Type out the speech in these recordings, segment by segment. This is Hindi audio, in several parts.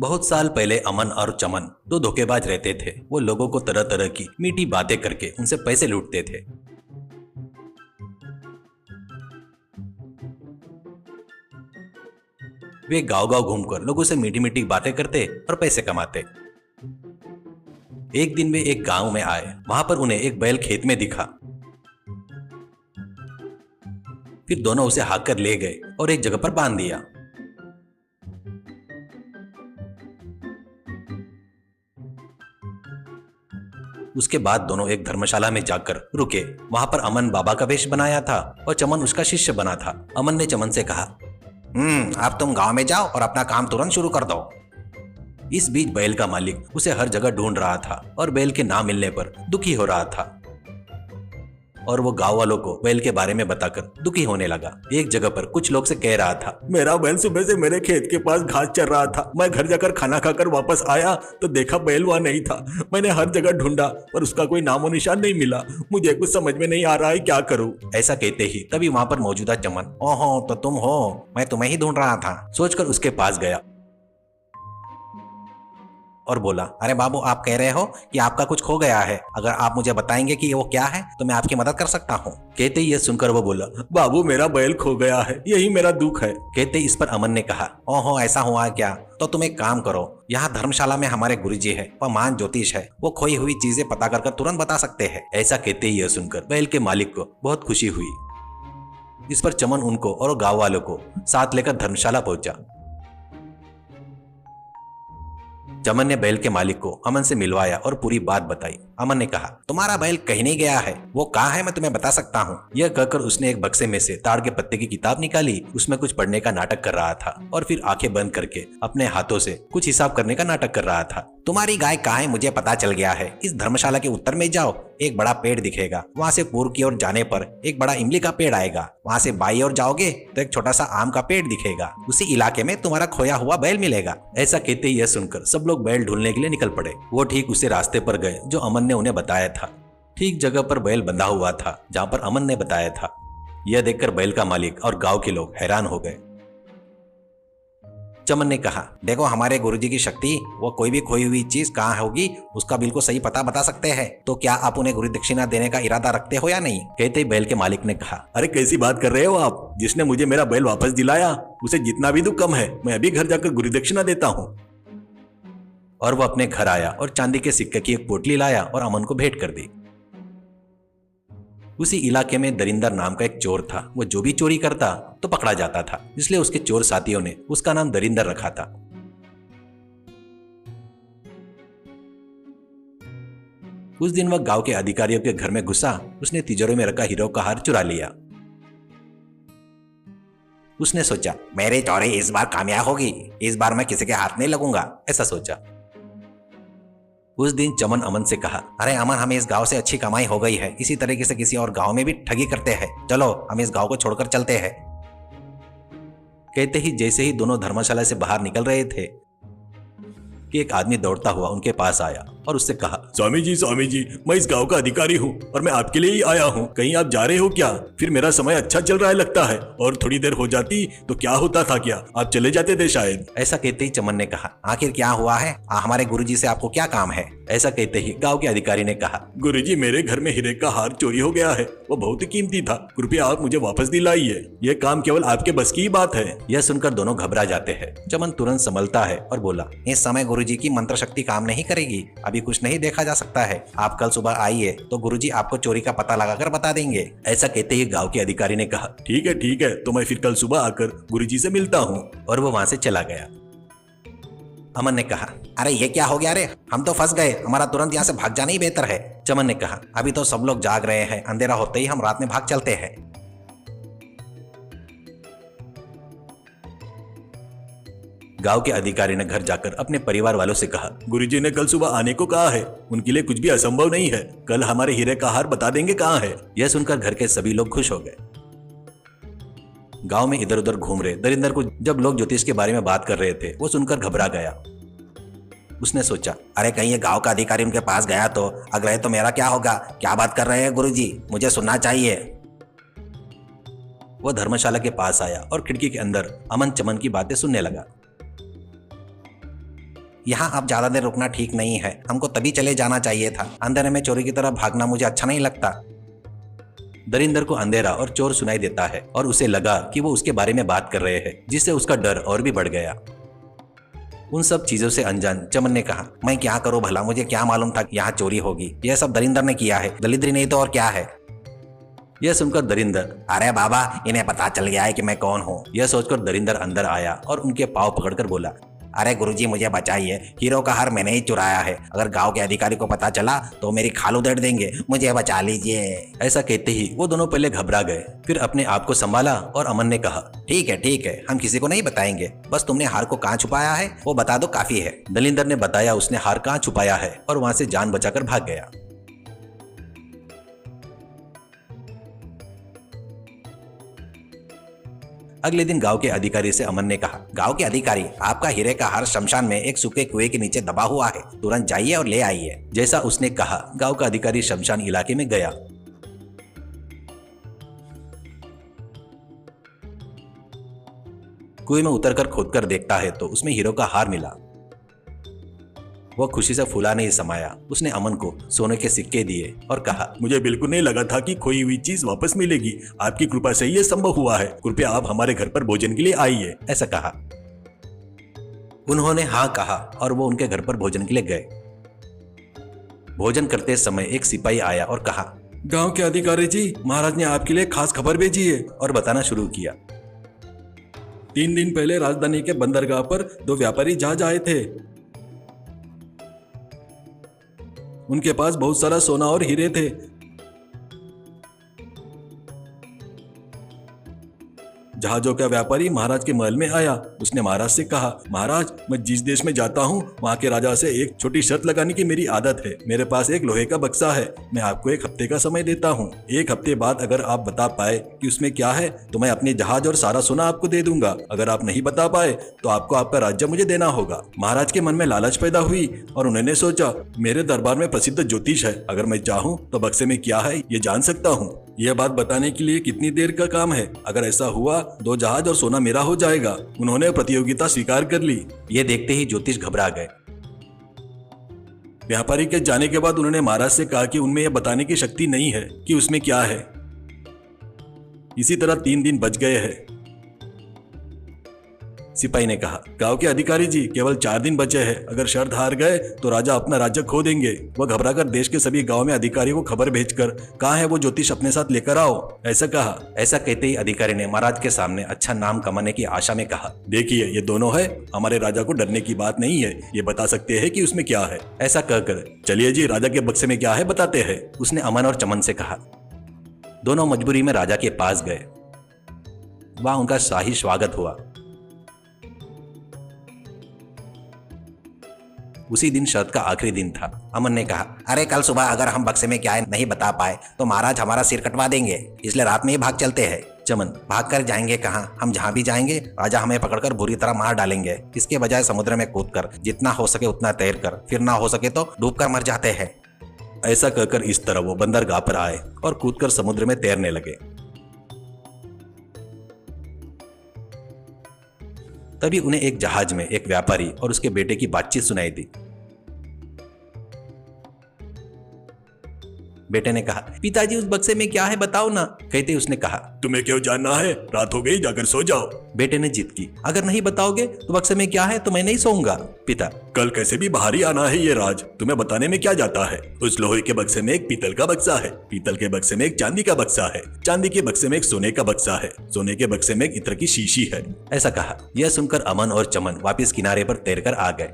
बहुत साल पहले अमन और चमन दो धोखेबाज रहते थे। वो लोगों को तरह तरह की मीठी बातें करके उनसे पैसे लूटते थे। वे गांव गांव घूमकर लोगों से मीठी मीठी बातें करते और पैसे कमाते। एक दिन वे एक गांव में आए। वहां पर उन्हें एक बैल खेत में दिखा। फिर दोनों उसे हाँक कर ले गए और एक जगह पर बांध दिया। उसके बाद दोनों एक धर्मशाला में जाकर रुके। वहां पर अमन बाबा का वेश बनाया था और चमन उसका शिष्य बना था। अमन ने चमन से कहा, अब तुम गांव में जाओ और अपना काम तुरंत शुरू कर दो। इस बीच बैल का मालिक उसे हर जगह ढूंढ रहा था और बैल के ना मिलने पर दुखी हो रहा था। और वो गांव वालों को बैल के बारे में बताकर दुखी होने लगा। एक जगह पर कुछ लोग से कह रहा था, मेरा बैल सुबह से मेरे खेत के पास घास चर रहा था। मैं घर जाकर खाना खाकर वापस आया तो देखा बैल वहां नहीं था। मैंने हर जगह ढूंढा पर उसका कोई नामो निशान नहीं मिला। मुझे कुछ समझ में नहीं आ रहा है, क्या करूं। ऐसा कहते ही तभी वहां पर मौजूदा चमन, ओहो तो तुम हो, मैं तुम्हें ही ढूंढ रहा था, सोचकर उसके पास गया और बोला, अरे बाबू, आप कह रहे हो कि आपका कुछ खो गया है। अगर आप मुझे बताएंगे कि वो क्या है तो मैं आपकी मदद कर सकता हूँ। कहते ही यह सुनकर वो बोला, बाबू मेरा बैल खो गया है, यही मेरा दुख है। कहते इस पर अमन ने कहा, ओहो ऐसा हुआ क्या, तो तुम एक काम करो, यहाँ धर्मशाला में हमारे गुरुजी है, वह महान ज्योतिष है, वो खोई हुई चीजें पता कर तुरंत बता सकते हैं। ऐसा कहते ही यह सुनकर बैल के मालिक को बहुत खुशी हुई। इस पर चमन उनको और गाँव वालों को साथ लेकर धर्मशाला पहुंचा। चमन ने बैल के मालिक को अमन से मिलवाया और पूरी बात बताई। अमन ने कहा, तुम्हारा बैल कहीं नहीं गया है, वो कहाँ है मैं तुम्हें बता सकता हूँ। यह कहकर उसने एक बक्से में से ताड़ के पत्ते की किताब निकाली। उसमें कुछ पढ़ने का नाटक कर रहा था और फिर आंखें बंद करके अपने हाथों से कुछ हिसाब करने का नाटक कर रहा था। तुम्हारी गाय कहाँ है मुझे पता चल गया है। इस धर्मशाला के उत्तर में जाओ, एक बड़ा पेड़ दिखेगा। वहां से पूर्व की ओर जाने पर एक बड़ा इमली का पेड़ आएगा। वहां से बाईं ओर जाओगे तो एक छोटा सा आम का पेड़ दिखेगा। उसी इलाके में तुम्हारा खोया हुआ बैल मिलेगा। ऐसा कहते ही यह सुनकर सब लोग बैल ढूंढने के लिए निकल पड़े। वो ठीक उसी रास्ते पर गए जो अमन ने उन्हें बताया था। ठीक जगह पर बैल बंधा हुआ था जहाँ पर अमन ने बताया था। यह देखकर बैल का मालिक और गाँव के लोग हैरान हो गए। चमन ने कहा, देखो हमारे गुरुजी की शक्ति, वो कोई भी खोई हुई चीज कहाँ होगी उसका बिल्कुल सही पता बता सकते हैं। तो क्या आप उन्हें गुरु दक्षिणा देने का इरादा रखते हो या नहीं। कहते ही बैल के मालिक ने कहा, अरे कैसी बात कर रहे हो आप। जिसने मुझे मेरा बैल वापस दिलाया उसे जितना भी दुख कम है। मैं अभी घर जाकर गुरु दक्षिणा देता हूँ। और वो अपने घर आया और चांदी के सिक्के की एक पोटली लाया और अमन को भेंट कर दी। उसी इलाके में दरिंदर नाम का एक चोर था। वो जो भी चोरी करता तो पकड़ा जाता था, इसलिए उसके चोर साथियों ने उसका नाम दरिंदर रखा था। उस दिन वह गांव के अधिकारियों के घर में घुसा। उसने तिजोरी में रखा हीरो का हार चुरा लिया। उसने सोचा, मेरी चोरी इस बार कामयाब होगी, इस बार मैं किसी के हाथ नहीं लगूंगा, ऐसा सोचा। उस दिन चमन अमन से कहा, अरे अमन, हमें इस गांव से अच्छी कमाई हो गई है, इसी तरीके से किसी और गांव में भी ठगी करते हैं। चलो हम इस गांव को छोड़कर चलते हैं। कहते ही जैसे ही दोनों धर्मशाला से बाहर निकल रहे थे कि एक आदमी दौड़ता हुआ उनके पास आया और उससे कहा, स्वामी जी, मैं इस गांव का अधिकारी हूँ और मैं आपके लिए ही आया हूँ। कहीं आप जा रहे हो क्या। फिर मेरा समय अच्छा चल रहा है लगता है, और थोड़ी देर हो जाती तो क्या होता था, क्या आप चले जाते थे शायद। ऐसा कहते ही चमन ने कहा, आखिर क्या हुआ है, हमारे गुरुजी से आपको क्या काम है। ऐसा कहते ही गांव के अधिकारी ने कहा, गुरुजी, मेरे घर में हीरे का हार चोरी हो गया है, वो बहुत ही कीमती था, कृपया आप मुझे वापस दिलाइए। यह काम केवल आपके बस की ही बात है। यह सुनकर दोनों घबरा जाते हैं। चमन तुरंत संभलता है और बोला, इस समय गुरुजी की मंत्र शक्ति काम नहीं करेगी, अभी कुछ नहीं देखा जा सकता है। आप कल सुबह आइए तो गुरुजी आपको चोरी का पता लगाकर बता देंगे। ऐसा कहते ही गांव के अधिकारी ने कहा, ठीक है, तो मैं फिर कल सुबह आकर गुरुजी से मिलता हूँ। और वो वहां से चला गया। अमन ने कहा, अरे ये क्या हो गया रे, हम तो फंस गए, हमारा तुरंत यहाँ से भाग जाना ही बेहतर है। चमन ने कहा, अभी तो सब लोग जाग रहे हैं, अंधेरा होते ही हम रात में भाग चलते हैं। गांव के अधिकारी ने घर जाकर अपने परिवार वालों से कहा, गुरुजी ने कल सुबह आने को कहा है, उनके लिए कुछ भी असंभव नहीं है। कल हमारे हीरे का हार बता देंगे कहाँ है। यह सुनकर घर के सभी लोग खुश हो गए। गांव में इधर उधर घूम रहे दरिंदर को जब लोग ज्योतिष के बारे में बात कर रहे थे, वो सुनकर घबरा गया। उसने सोचा, अरे कहीं ये गांव का अधिकारी उनके पास गया तो अगले तो मेरा क्या होगा। क्या बात कर रहे हैं गुरुजी, मुझे सुनना चाहिए। वह धर्मशाला के पास आया और खिड़की के अंदर अमन चमन की बातें सुनने लगा। यहाँ अब ज्यादा देर रुकना ठीक नहीं है, हमको तभी चले जाना चाहिए था। अंधेरे में चोरी की तरह भागना मुझे अच्छा नहीं लगता। दरिंदर को अंधेरा और चोर सुनाई देता है और उसे लगा कि वो उसके बारे में बात कर रहे हैं, जिससे उसका डर और भी बढ़ गया। उन सब चीजों से अनजान चमन ने कहा, मैं क्या करूं भला, मुझे क्या मालूम था यहाँ चोरी होगी। यह सब दरिंदर ने किया है, दलिद्री नहीं तो और क्या है। यह सुनकर दरिंदर, अरे बाबा इन्हें पता चल गया है कि मैं कौन हूँ। यह सोचकर दरिंदर अंदर आया और उनके पाँव पकड़कर बोला, अरे गुरुजी मुझे बचाइए, हीरो का हार मैंने ही चुराया है। अगर गांव के अधिकारी को पता चला तो मेरी खाल उधेड़ देंगे, मुझे बचा लीजिए। ऐसा कहते ही वो दोनों पहले घबरा गए, फिर अपने आप को संभाला और अमन ने कहा, ठीक है, हम किसी को नहीं बताएंगे, बस तुमने हार को कहाँ छुपाया है वो बता दो, काफी है। दलिंदर ने बताया उसने हार कहाँ छुपाया है और वहां से जान बचाकर भाग गया। अगले दिन गांव के अधिकारी से अमन ने कहा, गांव के अधिकारी, आपका हीरे का हार शमशान में एक सूखे कुएं के नीचे दबा हुआ है, तुरंत जाइए और ले आइए। जैसा उसने कहा गांव का अधिकारी शमशान इलाके में गया। कुएं में उतरकर खोदकर देखता है तो उसमें हीरो का हार मिला। वो खुशी से फूला नहीं समाया। उसने अमन को सोने के सिक्के दिए और कहा, मुझे बिल्कुल नहीं लगा था कि खोई हुई चीज वापस मिलेगी। आपकी कृपा से ये संभव हुआ है। कृपया आप हमारे घर पर भोजन के लिए आइए। ऐसा कहा। उन्होंने हाँ कहा और वो उनके घर पर भोजन के लिए गए। भोजन करते समय एक सिपाही आया और कहा, गांव के अधिकारी जी, महाराज ने आपके लिए खास खबर भेजी है। और बताना शुरू किया। 3 दिन पहले राजधानी के बंदरगाह पर 2 व्यापारी जहाज आए थे। उनके पास बहुत सारा सोना और हीरे थे। जहाजों का व्यापारी महाराज के महल में आया। उसने महाराज से कहा, महाराज मैं जिस देश में जाता हूँ वहाँ के राजा से एक छोटी शर्त लगाने की मेरी आदत है। मेरे पास एक लोहे का बक्सा है, मैं आपको 1 हफ्ते का समय देता हूँ। 1 हफ्ते बाद अगर आप बता पाए कि उसमें क्या है तो मैं अपने जहाज और सारा सोना आपको दे दूंगा। अगर आप नहीं बता पाए तो आपको आपका राज्य मुझे देना होगा। महाराज के मन में लालच पैदा हुई और उन्होंने सोचा, मेरे दरबार में प्रसिद्ध ज्योतिष है, अगर मैं चाहूँ तो बक्से में क्या है ये जान सकता हूँ। यह बात बताने के लिए कितनी देर का काम है। अगर ऐसा हुआ 2 जहाज और सोना मेरा हो जाएगा। उन्होंने प्रतियोगिता स्वीकार कर ली। ये देखते ही ज्योतिष घबरा गए। व्यापारी के जाने के बाद उन्होंने महाराज से कहा कि उनमें यह बताने की शक्ति नहीं है कि उसमें क्या है। इसी तरह 3 दिन बच गए हैं। सिपाही ने कहा, गांव के अधिकारी जी, केवल 4 दिन बचे हैं। अगर शर्त हार गए तो राजा अपना राज्य खो देंगे। वह घबराकर देश के सभी गांव में अधिकारियों को खबर भेजकर, कहाँ है वो ज्योतिष, अपने साथ लेकर आओ, ऐसा कहा। ऐसा कहते ही अधिकारी ने महाराज के सामने अच्छा नाम कमाने की आशा में कहा, देखिए ये दोनों है, हमारे राजा को डरने की बात नहीं है, ये बता सकते हैं कि उसमें क्या है। ऐसा कहकर, चलिए जी, राजा के बक्से में क्या है बताते हैं, उसने अमन और चमन से कहा। दोनों मजबूरी में राजा के पास गए। वहां उनका शाही स्वागत हुआ। उसी दिन शरद का आखिरी दिन था। अमन ने कहा, अरे कल सुबह अगर हम बक्से में क्या है नहीं बता पाए तो महाराज हमारा सिर कटवा देंगे, इसलिए रात में ही भाग चलते हैं। चमन, भाग कर जाएंगे कहाँ, हम जहाँ भी जाएंगे राजा हमें पकड़कर बुरी तरह मार डालेंगे। इसके बजाय समुद्र में कूदकर जितना हो सके उतना तैर कर, फिर ना हो सके तो डूब कर मर जाते हैं। ऐसा कहकर इस तरह वो बंदरगाह पर आए और कूदकर समुद्र में तैरने लगे। तभी उन्हें एक जहाज में एक व्यापारी और उसके बेटे की बातचीत सुनाई दी। बेटे ने कहा, पिताजी उस बक्से में क्या है बताओ ना। कहते उसने कहा, तुम्हें क्यों जानना है, रात हो गई, जाकर सो जाओ। बेटे ने जिद की, अगर नहीं बताओगे तो बक्से में क्या है तो मैं नहीं सोऊंगा। पिता, कल कैसे भी बाहर ही आना है ये राज, तुम्हें बताने में क्या जाता है। उस लोहे के बक्से में एक पीतल का बक्सा है, पीतल के बक्से में एक चांदी का बक्सा है, चांदी के बक्से में एक सोने का बक्सा है, सोने के बक्से में एक इत्र की शीशी है। ऐसा कहा। यह सुनकर अमन और चमन वापिस किनारे पर तैरकर आ गए।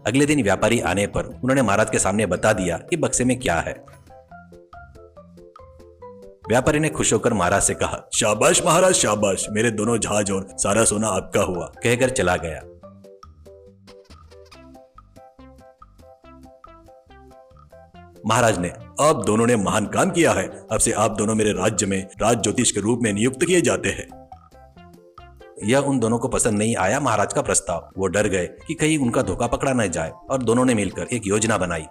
अगले दिन व्यापारी आने पर उन्होंने महाराज के सामने बता दिया कि बक्से में क्या है। व्यापारी ने खुश होकर महाराज से कहा, शाबाश महाराज शाबाश, मेरे दोनों जहाज और सारा सोना आपका हुआ। कहकर चला गया। महाराज ने, आप दोनों ने महान काम किया है, अब से आप दोनों मेरे राज्य में राज ज्योतिष के रूप में नियुक्त किए जाते हैं। यह उन दोनों को पसंद नहीं आया महाराज का प्रस्ताव। वो डर गए कि कहीं उनका धोखा पकड़ा न जाए और दोनों ने मिलकर एक योजना बनाई।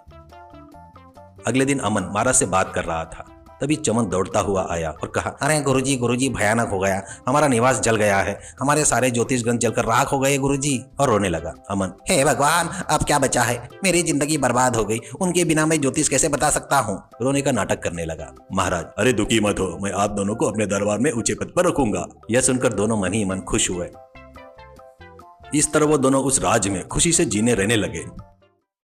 अगले दिन अमन महाराज से बात कर रहा था। तभी चमन दौड़ता हुआ आया और कहा, अरे गुरुजी भयानक हो गया, हमारा निवास जल गया है, हमारे सारे ज्योतिष ग्रंथ जलकर राख हो गए गुरुजी। और रोने लगा। अमन, हे भगवान, अब क्या बचा है, मेरी जिंदगी बर्बाद हो गई, उनके बिना मैं ज्योतिष कैसे बता सकता हूँ। रोने का नाटक करने लगा। महाराज, अरे दुखी मत हो, मैं आप दोनों को अपने दरबार में ऊंचे पद पर रखूंगा। यह सुनकर दोनों मन ही मन खुश हुए। इस तरह वो दोनों उस राज्य में खुशी से जीने रहने लगे।